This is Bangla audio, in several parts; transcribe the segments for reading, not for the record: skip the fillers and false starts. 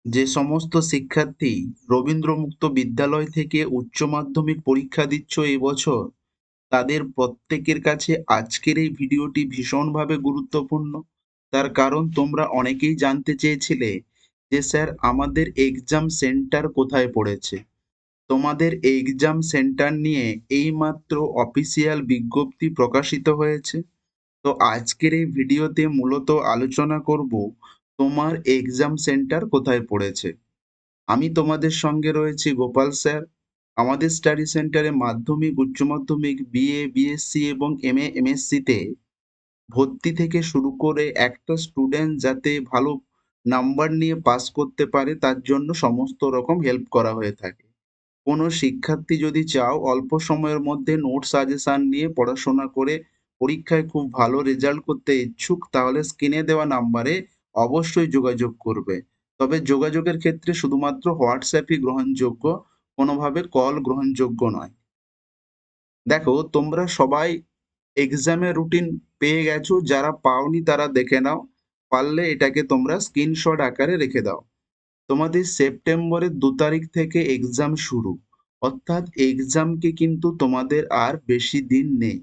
যে সমস্ত শিক্ষার্থী রবীন্দ্র মুক্ত বিদ্যালয় থেকে উচ্চ মাধ্যমিক পরীক্ষা দিচ্ছ এবছর, তাদের প্রত্যেকের কাছে আজকের এই ভিডিওটি ভীষণভাবে গুরুত্বপূর্ণ। তার কারণ তোমরা অনেকেই জানতে চেয়েছিলে যে স্যার আমাদের এক্সাম সেন্টার কোথায় পড়েছে। তোমাদের এক্সাম সেন্টার নিয়ে এইমাত্র অফিসিয়াল বিজ্ঞপ্তি প্রকাশিত হয়েছে। তো আজকের এই ভিডিওতে মূলত আলোচনা করব তোমার এক্সাম সেন্টার কোথায় পড়েছে। আমি তোমাদের সঙ্গে রয়েছি গোপাল স্যার। আমাদের স্টাডি সেন্টারে মাধ্যমিক, উচ্চ মাধ্যমিক, বিএ, বিএসসি এবং এমএ, এমএসসিতে ভর্তি থেকে শুরু করে একটা স্টুডেন্ট যাতে ভালো নাম্বার নিয়ে পাস করতে পারে তার জন্য সমস্ত রকম হেল্প করা হয়ে থাকে। কোনো শিক্ষার্থী যদি চাও অল্প সময়ের মধ্যে নোট সাজেশন নিয়ে পড়াশোনা করে পরীক্ষায় খুব ভালো রেজাল্ট করতে ইচ্ছুক, তাহলে স্ক্রিনে দেওয়া নাম্বারে অবশ্যই যোগাযোগ করবে। তবে যোগাযোগের ক্ষেত্রে শুধুমাত্র হোয়াটসঅ্যাপই গ্রহণযোগ্য, কোনোভাবে কল গ্রহণযোগ্য নয়। দেখো তোমরা সবাই এক্সামের রুটিন পেয়ে গেছো, যারা পাওনি তারা দেখে নাও, পারলে এটাকে তোমরা স্ক্রিনশট আকারে রেখে দাও। তোমাদের সেপ্টেম্বরের 2 তারিখ থেকে এক্সাম শুরু, অর্থাৎ এক্সামকে কিন্তু তোমাদের আর বেশি দিন নেই।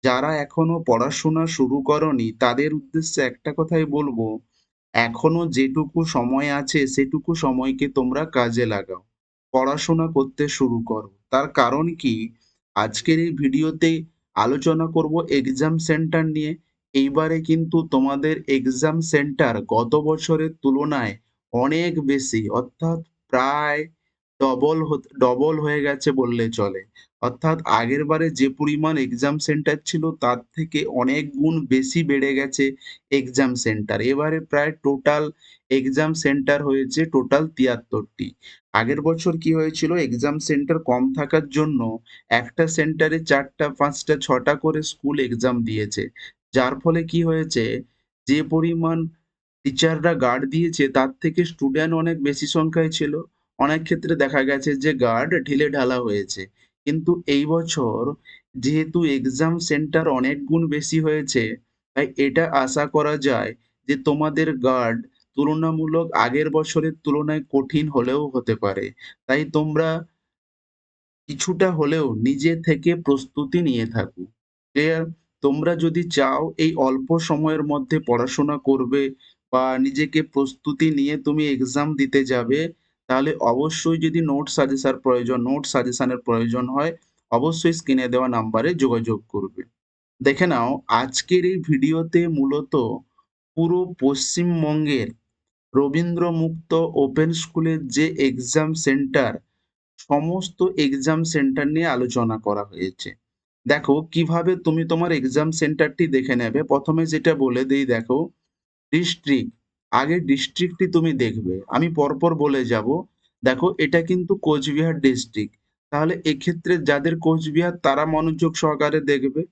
যারা এখনো পড়াশোনা শুরু করনি তাদের উদ্দেশ্যে একটা কথাই বলবো, এখনো যেটুকু সময় আছে সেটুকু সময়কে তোমরা কাজে লাগাও, পড়াশোনা করতে শুরু করো। তার কারণ কি, আজকের এই ভিডিওতে আলোচনা করব এক্সাম সেন্টার নিয়ে। এইবারে কিন্তু তোমাদের এক্সাম সেন্টার গত বছরের তুলনায় অনেক বেশি, অর্থাৎ প্রায় ডবল হয়ে গেছে বললে চলে। অর্থাৎ আগের বারে যে পরিমাণ এক্সাম সেন্টার ছিল তার থেকে অনেক গুণ বেশি বেড়ে গেছে এক্সাম সেন্টার। এবারে প্রায় টোটাল এক্সাম সেন্টার হয়েছে টোটাল ৭৩টি। আগের বছর কি হয়েছিল, এক্সাম সেন্টার কম থাকার জন্য একটা সেন্টারে 4টা, 5টা, 6টা করে স্কুল এক্সাম দিয়েছে। যার ফলে কি হয়েছে, যে পরিমাণ টিচাররা গার্ড দিয়েছে তার থেকে স্টুডেন্ট অনেক বেশি সংখ্যায় ছিল। অনেক ক্ষেত্রে দেখা গেছে যে গার্ড ঢিলে ঢালা হয়েছে। কিন্তু এই বছর যেহেতু এক্সাম সেন্টার অনেক গুণ বেশি হয়েছে, তাই এটা আশা করা যায় যে তোমাদের গার্ড তুলনামূলক আগের বছরের তুলনায় কঠিন হলেও হতে পারে। তাই তোমরা কিছুটা হলেও নিজে থেকে প্রস্তুতি নিয়ে থাকো। ক্লিয়ার? তোমরা যদি চাও এই অল্প সময়ের মধ্যে পড়াশোনা করবে বা নিজেকে প্রস্তুতি নিয়ে তুমি এক্সাম দিতে যাবে, তাহলে অবশ্যই যদি নোট সাজেশনের প্রয়োজন হয়, অবশ্যই স্ক্রিনে দেওয়া নাম্বারে যোগাযোগ করবে। দেখে নাও আজকের এই ভিডিওতে মূলত পুরো পশ্চিমবঙ্গের রবীন্দ্র মুক্ত ওপেন স্কুলের যে এক্সাম সেন্টার, সমস্ত এক্সাম সেন্টার নিয়ে আলোচনা করা হয়েছে। দেখো কিভাবে তুমি তোমার এক্সাম সেন্টারটি দেখে নেবে। প্রথমে যেটা বলে দেই, দেখো ডিস্ট্রিক্ট, আগে ডিস্ট্রিক্টটি তুমি দেখবে, আমি পরপর বলে যাব। দেখো এটা কিন্তু কোচবিহার ডিস্ট্রিক্ট, তাহলে এক্ষেত্রে যাদের কোচবিহার তারা মনোযোগ সহকারে দেখবে।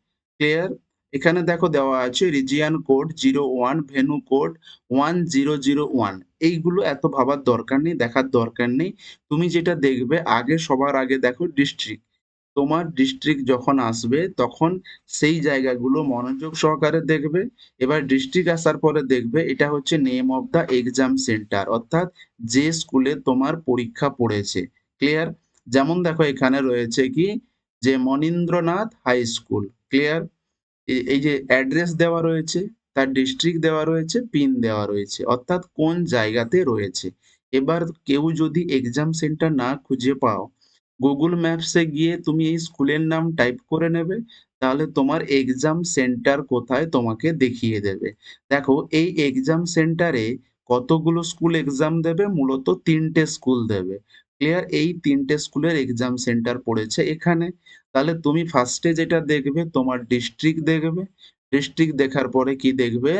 ক্লিয়ার? এখানে দেখো দেওয়া আছে রিজিয়ন কোড 01, ভেন্যু কোড 1001। এইগুলো এত ভাবার দরকার নেই, দেখার দরকার নেই। তুমি যেটা দেখবে আগে, সবার আগে দেখো ডিস্ট্রিক্ট। তোমার ডিস্ট্রিক্ট যখন আসবে তখন সেই জায়গাগুলো মনোযোগ সহকারে দেখবে। এবার ডিস্ট্রিক্ট আসার পরে দেখবে এটা হচ্ছে name of the exam centre, অর্থাৎ যে স্কুলে তোমার পরীক্ষা পড়েছে। ক্লিয়ার? যেমন দেখো এখানে রয়েছে কি, যে মনীন্দ্রনাথ হাই স্কুল। ক্লিয়ার? এই যে অ্যাড্রেস দেওয়া রয়েছে, তার ডিস্ট্রিক্ট দেওয়া রয়েছে, পিন দেওয়া রয়েছে, অর্থাৎ কোন জায়গাতে রয়েছে। এবার কেউ যদি এক্সাম সেন্টার না খুঁজে পাও, গুগল ম্যাপসে গিয়ে তুমি এই স্কুলের নাম টাইপ করে নেবে, তাহলে তোমার এক্সাম সেন্টার কোথায় তোমাকে দেখিয়ে দেবে। দেখো এই এক্সাম সেন্টারে কতগুলো স্কুল এক্সাম দেবে, মূলত 3টে স্কুল দেবে। ক্লিয়ার? এই 3টে স্কুলের এক্সাম সেন্টার পড়েছে এখানে। তাহলে তুমি ফার্স্টে যেটা দেখবে তোমার ডিস্ট্রিক্ট দেখবে। ডিস্ট্রিক্ট দেখার পরে কি দেখবে,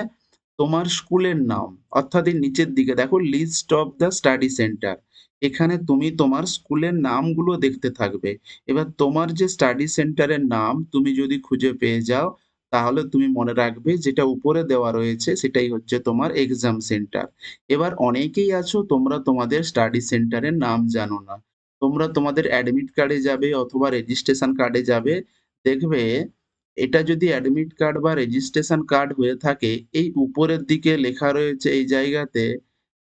তোমার স্কুলের নাম, অর্থাৎ এই নিচের দিকে দেখো list of the study centre. এখানে তুমি তোমার স্কুলের নামগুলো দেখতে থাকবে। এবার তোমার যে স্টাডি সেন্টারের নাম তুমি যদি খুঁজে পেয়ে যাও, তাহলে তুমি মনে রাখবে যেটা উপরে দেওয়া রয়েছে সেটাই হচ্ছে তোমার এক্সাম সেন্টার। এবার অনেকেই আছো তোমরা তোমাদের স্টাডি সেন্টারের নাম জানো না। তোমরা তোমাদের অ্যাডমিট কার্ডে যাবে অথবা রেজিস্ট্রেশন কার্ডে যাবে, দেখবে এটা যদি অ্যাডমিট কার্ড বা রেজিস্ট্রেশন কার্ড হয়ে থাকে, এই উপরের দিকে লেখা রয়েছে এই জায়গাতে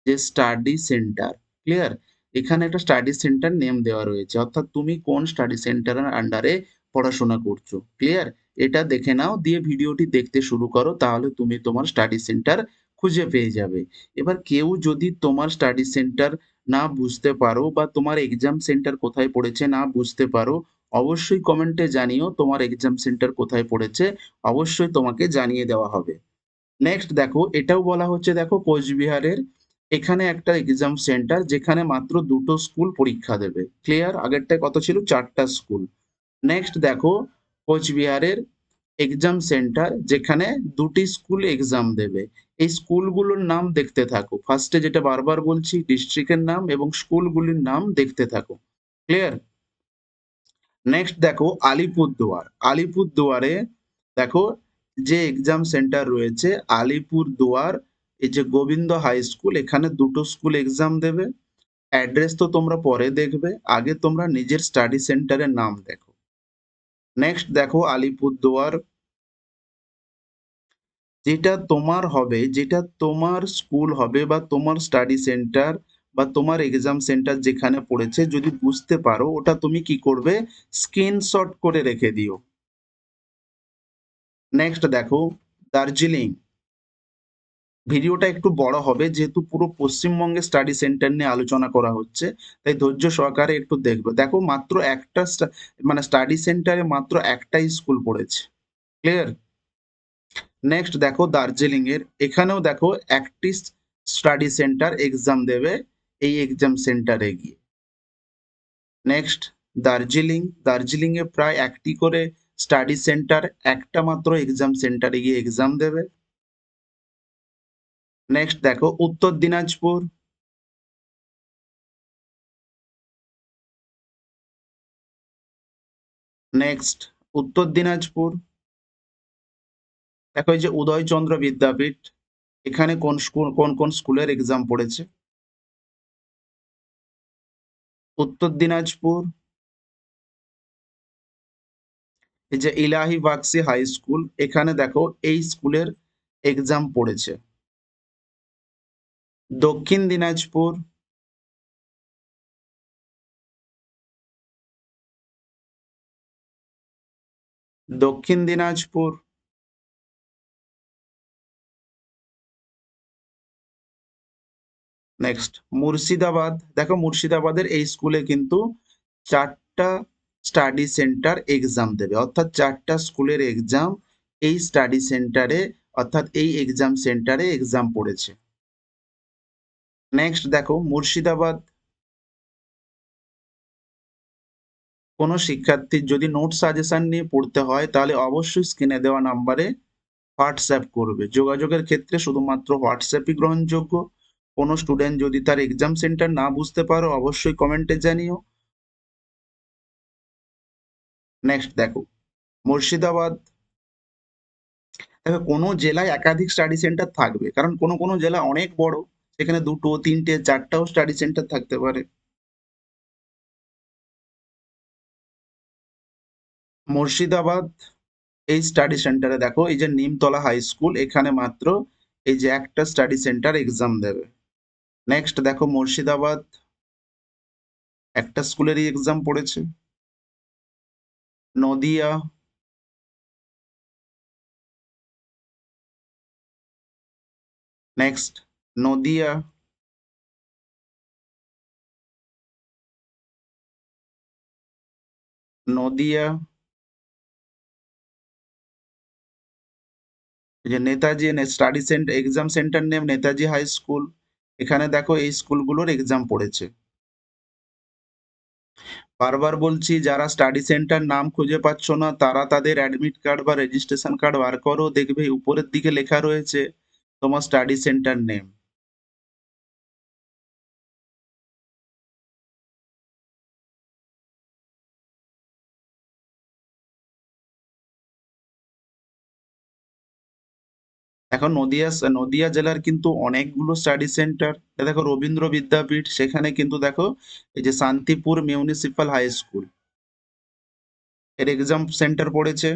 যে স্টাডি সেন্টার, ক্লিয়ার? এখানে একটা স্টাডি সেন্টার নেম দেওয়া রয়েছে, অর্থাৎ তুমি কোন স্টাডি সেন্টারের আন্ডারে পড়াশোনা করছো, ক্লিয়ার? এটা দেখে নাও, দিয়ে ভিডিওটি দেখতে শুরু করো, তাহলে তুমি তোমার স্টাডি সেন্টার খুঁজে পেয়ে যাবে। এবার কেউ যদি তোমার স্টাডি সেন্টার না বুঝতে পারো বা তোমার এক্সাম সেন্টার কোথায় পড়েছে না বুঝতে পারো, অবশ্যই কমেন্টে জানিও তোমার এক্সাম সেন্টার কোথায় পড়েছে, অবশ্যই তোমাকে জানিয়ে দেওয়া হবে। নেক্সট দেখো, এটাও বলা হচ্ছে, দেখো কোচবিহারের এখানে একটা এক্সাম সেন্টার যেখানে মাত্র দুটো স্কুল পরীক্ষা দেবে, ক্লিয়ার? আগেরটায় কত ছিল? 4টা স্কুল। নেক্সট দেখো, কোচবিহারের এক্সাম সেন্টার যেখানে দুটি স্কুল এক্সাম দেবে। এই স্কুলগুলোর নাম দেখতে থাকো, ফার্স্টে যেটা বারবার বলছি, ডিস্ট্রিক্টের নাম এবং স্কুলগুলির নাম দেখতে থাকো, ক্লিয়ার? নেক্সট দেখো আলিপুরদুয়ার, আলিপুরদুয়ারে দেখো যে এক্সাম সেন্টার রয়েছে আলিপুরদুয়ার, এই যে গোবিন্দ হাই স্কুল, এখানে দুটো স্কুল এক্সাম দেবে। অ্যাড্রেস তো তোমরা পরে দেখবে, আগে তোমরা নিজের স্টাডি সেন্টারের নাম দেখো। নেক্সট দেখো আলিপুরদুয়ার, যেটা তোমার হবে, যেটা তোমার স্কুল হবে বা তোমার স্টাডি সেন্টার বা তোমার এক্সাম সেন্টার যেখানে পড়েছে, যদি বুঝতে পারো ওটা তুমি কি করবে? স্ক্রিনশট করে রেখে দিও। নেক্সট দেখো দার্জিলিং, ভিডিওটা একটু বড় হবে যেহেতু পুরো পশ্চিমবঙ্গের স্টাডি সেন্টার নিয়ে আলোচনা করা হচ্ছে, তাই ধৈর্য সহকারে একটু দেখবে। দেখো মাত্র একটা মানে স্টাডি সেন্টারে মাত্র একটাই স্কুল পড়েছে, ক্লিয়ার? নেক্সট দেখো দার্জিলিং এর, এখানেও দেখো একটি স্টাডি সেন্টার এক্সাম দেবে এই এক্সাম সেন্টারে গিয়ে। নেক্সট দার্জিলিং, দার্জিলিং এ প্রায় একটি করে স্টাডি সেন্টার, একটা মাত্র এক্সাম সেন্টারে গিয়ে এক্সাম দেবে। নেক্সট দেখো উত্তর দিনাজপুর, নেক্সট উত্তর দিনাজপুর, দেখো এই যে উদয়চন্দ্র বিদ্যাপীঠ, এখানে কোন স্কুল, কোন কোন স্কুলের এক্সাম পড়েছে? উত্তর দিনাজপুর, এই যে ইলাহি বাক্সি হাই স্কুল, এখানে দেখো এই স্কুলের এক্সাম পড়েছে। দক্ষিণ দিনাজপুর, দক্ষিণ দিনাজপুর, নেক্সট মুর্শিদাবাদ, দেখো মুর্শিদাবাদের এই স্কুলে কিন্তু 4টা স্টাডি সেন্টার এক্সাম দেবে, অর্থাৎ 4টা স্কুলের এক্সাম এই স্টাডি সেন্টারে, অর্থাৎ এই এক্সাম সেন্টারে এক্সাম পড়েছে। নেক্সট দেখো মুর্শিদাবাদ, কোনো শিক্ষার্থীর যদি নোট সাজেশন নিয়ে পড়তে হয় তাহলে অবশ্যই স্ক্রিনে দেওয়া নাম্বারে হোয়াটসঅ্যাপ করবে, যোগাযোগের ক্ষেত্রে শুধুমাত্র হোয়াটসঅ্যাপই গ্রহণযোগ্য। কোনো স্টুডেন্ট যদি তার এক্সাম সেন্টার না বুঝতে পারো অবশ্যই কমেন্টে জানিও। নেক্সট দেখো মুর্শিদাবাদ, দেখো কোনো জেলায় একাধিক স্টাডি সেন্টার থাকবে, কারণ কোনো কোনো জেলা অনেক বড়, সেখানে দুটো তিনটে চারটাও স্টাডি সেন্টার থাকতে পারে। মুর্শিদাবাদ এই স্টাডি সেন্টারে দেখো এই যে নিমতলা হাই স্কুল, এখানে মাত্র এই যে একটা স্টাডি সেন্টার এক্সাম দেবে। নেক্সট দেখো মুর্শিদাবাদ একটা স্কুলেরই এক্সাম পড়েছে। নদিয়া, নেক্সট নদিয়া, নদিয়া, এই যে Netaji study centre exam centre name Netaji high school, এখানে দেখো এই স্কুলগুলোর এক্সাম পড়েছে। বারবার বলছি, যারা স্টাডি সেন্টার নাম খুঁজে পাচ্ছ না তারা তাদের অ্যাডমিট কার্ড বা রেজিস্ট্রেশন কার্ড বার করো, দেখবে উপরের দিকে লেখা রয়েছে তোমার স্টাডি সেন্টার নেম। এখন নদিয়া জেলার কিন্তু অনেকগুলো স্টাডি সেন্টার, দেখো রবীন্দ্র বিদ্যাপীঠ, সেখানে কিন্তু দেখো এই যে শান্তিপুর মিউনিসিপাল হাই স্কুল এর এক্সাম সেন্টার পড়েছে,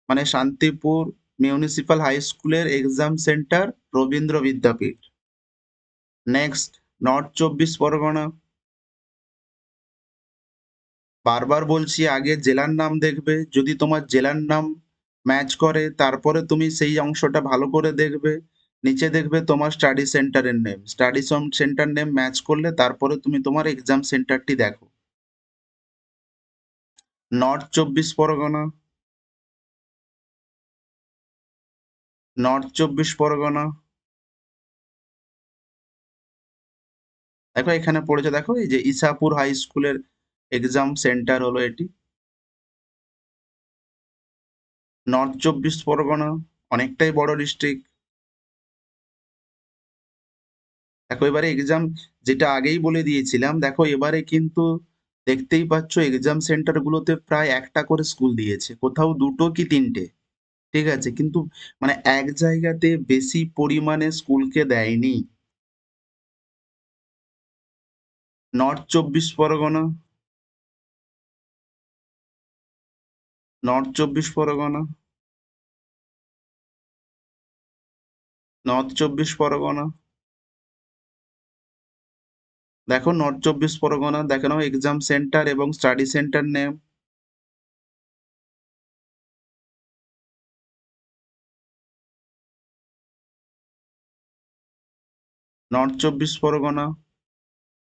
মানে শান্তিপুর মিউনিসিপাল হাই স্কুলের এক্সাম সেন্টার রবীন্দ্র বিদ্যাপীঠ। নেক্সট, নর্থ চব্বিশ পরগনা। বারবার বলছি, আগে জেলার নাম দেখবে, যদি তোমার জেলার নাম ম্যাচ করে তারপরে তুমি সেই অংশটা ভালো করে দেখবে। নিচে দেখবে তোমার স্টাডি সেন্টারের name, study centre name match করলে তারপরে তুমি তোমার এক্সাম সেন্টারটি দেখো। নর্থ চব্বিশ পরগনা, নর্থ চব্বিশ পরগনা। দেখো এখানে পড়েছে, দেখো এই যে ইসাপুর হাই স্কুলের এক্সাম সেন্টার হলো এটি। নর্থ চব্বিশ পরগনা অনেকটাই বড় ডিস্ট্রিক্ট। দেখো এবারে এক্সাম, যেটা আগেই বলে দিয়েছিলাম, দেখো এবারে কিন্তু দেখতেই পাচ্ছ এক্সাম সেন্টার গুলোতে প্রায় একটা করে স্কুল দিয়েছে, কোথাও দুটো কি তিনটে। ঠিক আছে, কিন্তু মানে এক জায়গাতে বেশি পরিমাণে স্কুলকে দেয়নি। নর্থ চব্বিশ পরগনা, নর্থ চব্বিশ পরগনা, নর্থ চব্বিশ পরগনা। দেখো নর্থ চব্বিশ পরগনা দেখে নাও এক্সাম সেন্টার এবং স্টাডি সেন্টার নেম। নর্থ চব্বিশ পরগনা,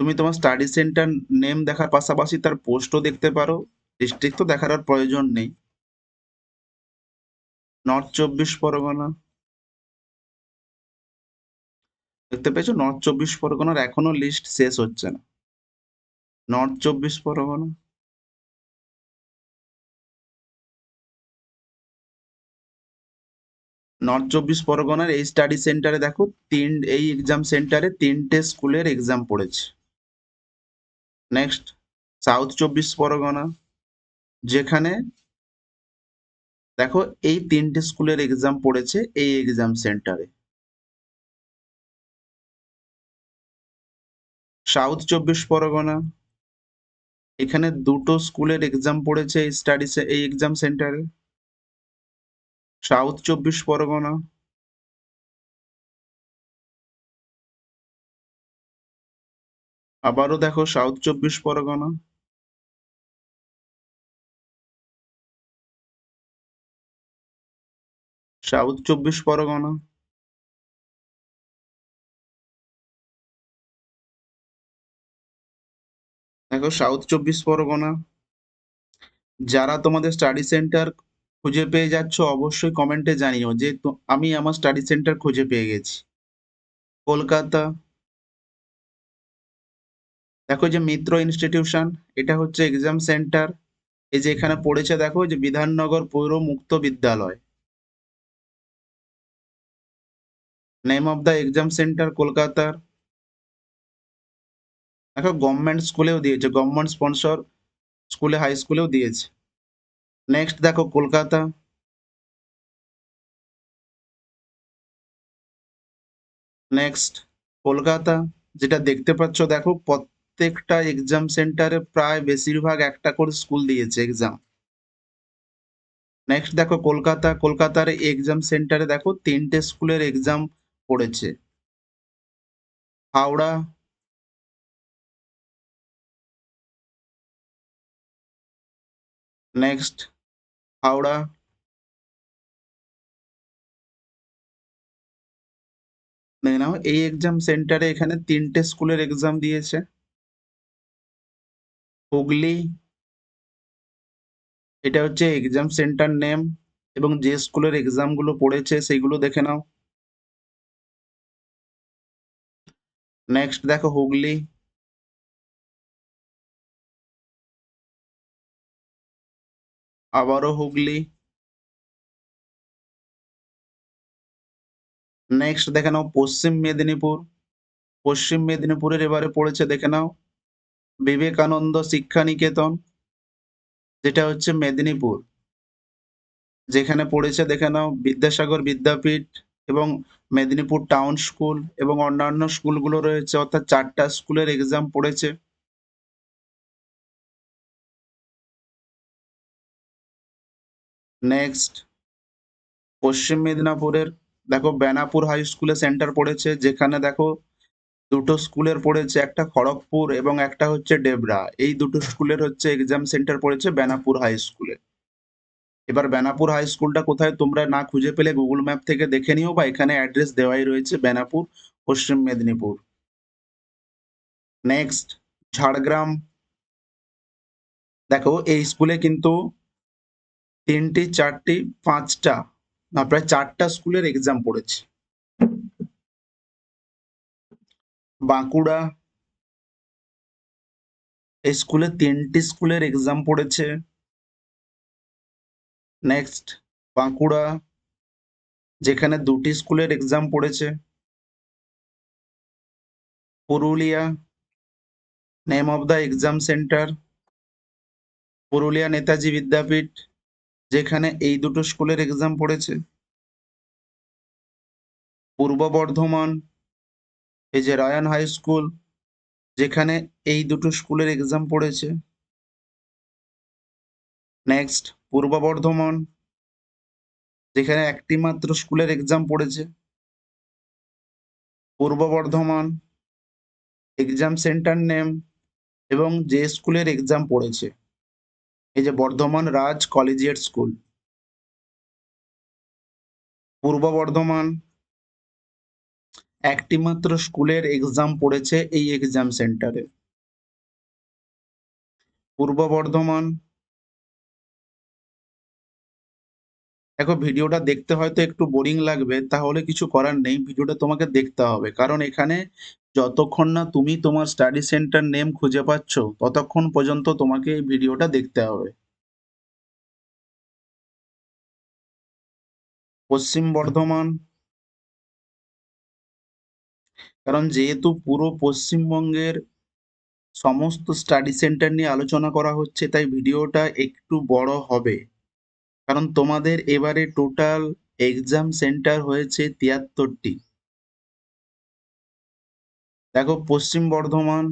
তুমি তোমার স্টাডি সেন্টার নেম দেখার পাশাপাশি তার পোস্টও দেখতে পারো, ডিস্ট্রিক্ট তো দেখার আর প্রয়োজন নেই। নর্থ চব্বিশ পরগনা, দেখতে পেয়েছো নর্থ চব্বিশ পরগনার এখনো লিস্ট শেষ হচ্ছে না। নর্থ চব্বিশ পরগনা, নর্থ চব্বিশ পরগনার এই স্টাডি সেন্টারে দেখো এই এক্সাম সেন্টারে তিনটে স্কুলের এক্সাম পড়েছে। নেক্সট, সাউথ চব্বিশ পরগনা, যেখানে দেখো এই তিনটে স্কুলের এক্সাম পড়েছে এই এক্সাম সেন্টারে। সাউথ চব্বিশ পরগনা, এখানে দুটো স্কুলের এক্সাম পড়েছে এই এক্সাম সেন্টারে। সাউথ চব্বিশ পরগনা, আবারও দেখো সাউথ চব্বিশ পরগনা, সাউথ চব্বিশ পরগনা। দেখো সাউথ চব্বিশ পরগনা। যারা তোমাদের স্টাডি সেন্টার খুঁজে পেয়ে যাচ্ছ অবশ্যই কমেন্টে জানিও যে আমি আমার স্টাডি সেন্টার খুঁজে পেয়ে গেছি। কলকাতা, দেখো যে মিত্র ইনস্টিটিউশন, এটা হচ্ছে এক্সাম সেন্টার। এই যে এখানে পড়েছে দেখো যে বিধাননগর পৌর মুক্ত বিদ্যালয়, name of the exam centre কলকাতার। দেখো গভর্নমেন্ট স্কুলেও দিয়েছে, গভর্নমেন্ট স্পন্সর স্কুলে, হাই স্কুলেও দিয়েছে। নেক্সট দেখো কলকাতা, নেক্সট কলকাতা, যেটা দেখতে পাচ্ছ দেখো প্রত্যেকটা এক্সাম সেন্টারে প্রায় বেশিরভাগ একটা করে স্কুল দিয়েছে এক্সাম। নেক্সট দেখো কলকাতা, কলকাতার এক্সাম সেন্টারে দেখো তিনটে স্কুলের এক্সাম পড়েছে। হাওড়া, নেক্সট হাওড়া, দেখে নাও এই এক্সাম সেন্টারে এখানে তিনটে স্কুলের এক্সাম দিয়েছে। হুগলি, এটা হচ্ছে এক্সাম সেন্টার নেম এবং যে স্কুলের এক্সাম গুলো পড়েছে সেইগুলো দেখে নাও। নেক্সট দেখো হুগলি, আবারও হুগলি। নেক্সট দেখে নাও পশ্চিম মেদিনীপুর, পশ্চিম মেদিনীপুরের এবারে পড়েছে দেখে নাও বিবেকানন্দ শিক্ষা নিকেতন, যেটা হচ্ছে মেদিনীপুর। যেখানে পড়েছে দেখে নাও বিদ্যাসাগর বিদ্যাপীঠ এবং মেদিনীপুর টাউন স্কুল এবং অন্যান্য স্কুলগুলো রয়েছে, অর্থাৎ চারটা স্কুলের এক্সাম পড়েছে। নেক্সট পশ্চিম মেদিনীপুরের দেখো বেনাপুর হাই স্কুলে সেন্টার পড়েছে, যেখানে দেখো দুটো স্কুলের পড়েছে, একটা খড়গপুর এবং একটা হচ্ছে ডেবরা। এই দুটো স্কুলের হচ্ছে এক্সাম সেন্টার পড়েছে বেনাপুর হাই স্কুলে। এবার বেনাপুর হাই স্কুলটা কোথায় তোমরা না খুঁজে পেলে গুগল ম্যাপ থেকে দেখে নিও, বা এখানে অ্যাড্রেস দেওয়াই রয়েছে, বেনাপুর, পশ্চিম মেদিনীপুর। নেক্সট, ঝাড়গ্রাম। দেখো এই স্কুলে কিন্তু 3টি 4টি 5টা না প্রায় 4টা স্কুলের এক্সাম পড়েছে। বাঁকুড়া, এই স্কুলে 3টি স্কুলের এক্সাম পড়েছে। নেক্সট, বাঁকুড়া, যেখানে 2টি স্কুলের এক্সাম পড়েছে। Purulia, name of the exam centre Purulia Netaji Vidyapith, যেখানে এই দুটো স্কুলের এক্সাম পড়েছে। পূর্ব বর্ধমান, এই যে রায়ান হাই স্কুল, যেখানে এই দুটো স্কুলের এক্সাম পড়েছে। নেক্সট, পূর্ব বর্ধমান, যেখানে একটি মাত্র স্কুলের এক্সাম পড়েছে। পূর্ব বর্ধমান, এক্সাম সেন্টার নেম এবং যে স্কুলের এক্সাম পড়েছে, এই যে বর্ধমান রাজ কলেজিয়েট স্কুল। পূর্ব বর্ধমান, একটি মাত্র স্কুলের এক্সাম পড়েছে এই এক্সাম সেন্টারে। পূর্ব বর্ধমান, দেখো ভিডিওটা দেখতে হয়তো একটু বোরিং লাগবে, তাহলে কিছু করার নেই, ভিডিওটা তোমাকে দেখতে হবে, কারণ এখানে যতক্ষণ না তুমি তোমার স্টাডি সেন্টার নেম খুঁজে পাচ্ছ ততক্ষণ পর্যন্ত তোমাকে এই ভিডিওটা দেখতে হবে। পশ্চিম বর্ধমান, কারণ যেহেতু পুরো পশ্চিমবঙ্গের সমস্ত স্টাডি সেন্টার নিয়ে আলোচনা করা হচ্ছে, তাই ভিডিওটা একটু বড় হবে, কারণ তোমাদের এবারে টোটাল এক্সাম সেন্টার হয়েছে 73টি। দেখো পশ্চিম বর্ধমান,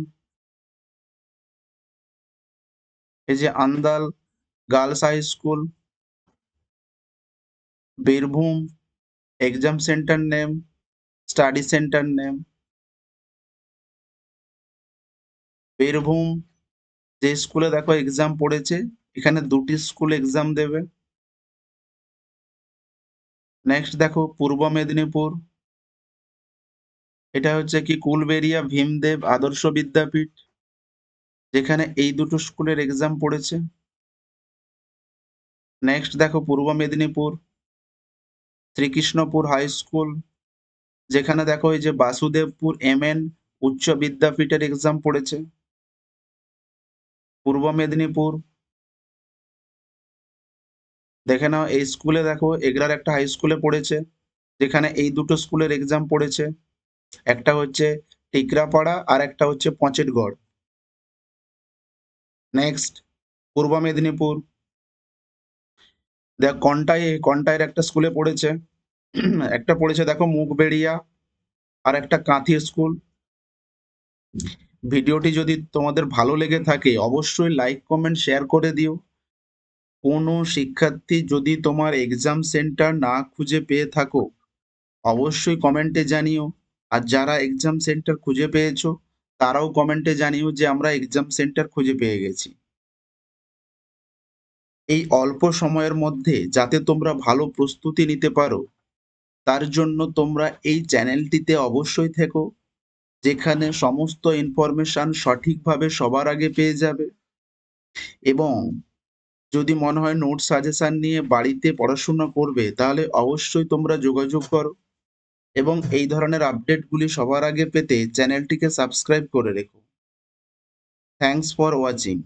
এই যে Andal girls high school. Birbhum, exam centre name, study centre name. Birbhum, যে স্কুলে দেখো এক্সাম পড়েছে, এখানে 2টি স্কুল এক্সাম দেবে। নেক্সট দেখো পূর্ব মেদিনীপুর, এটা হচ্ছে কি কুলবেড়িয়া ভীমদেব আদর্শ বিদ্যাপীঠ, যেখানে এই দুটো স্কুলের এক্সাম পড়েছে। নেক্সট দেখো পূর্ব মেদিনীপুর, শ্রীকৃষ্ণপুর হাই স্কুল, যেখানে দেখো এই যে বাসুদেবপুর এমএন উচ্চ বিদ্যাপীঠের এক্সাম পড়েছে। পূর্ব মেদিনীপুর, দেখে নাও এই স্কুলে দেখো এগরার একটা হাই স্কুলে পড়েছে, যেখানে এই দুটো স্কুলের এক্সাম পড়েছে। একটা হচ্ছে টিকরাপাড়া আর একটা হচ্ছে পঁচেরগড়। নেক্সট, পূর্ব মেদিনীপুর, দেখ কন্টাইয়ের একটা স্কুলে পড়েছে। একটা পড়েছে দেখো মুখবেড়িয়া, আর একটা কাঁথি স্কুল। ভিডিওটি যদি তোমাদের ভালো লেগে থাকে অবশ্যই লাইক কমেন্ট শেয়ার করে দিও। কোনো শিক্ষার্থী যদি তোমার এক্সাম সেন্টার না খুঁজে পেয়ে থাকো অবশ্যই কমেন্টে জানিও, আর যারা এক্সাম সেন্টার খুঁজে পেয়েছো তারাও কমেন্টে জানিও যে আমরা এক্সাম সেন্টার খুঁজে পেয়ে গেছি। এই অল্প সময়ের মধ্যে যাতে তোমরা ভালো প্রস্তুতি নিতে পারো, তার জন্য তোমরা এই চ্যানেলটিতে অবশ্যই থেকো, যেখানে সমস্ত ইনফরমেশন সঠিকভাবে সবার আগে পেয়ে যাবে। এবং যদি মনে হয় নোট সাজেশন নিয়ে বাড়িতে পড়াশোনা করবে, তাহলে অবশ্যই তোমরা যোগাযোগ করো, এবং এই ধরনের আপডেটগুলি সবার আগে পেতে চ্যানেলটিকে সাবস্ক্রাইব করে রেখো। Thanks for watching.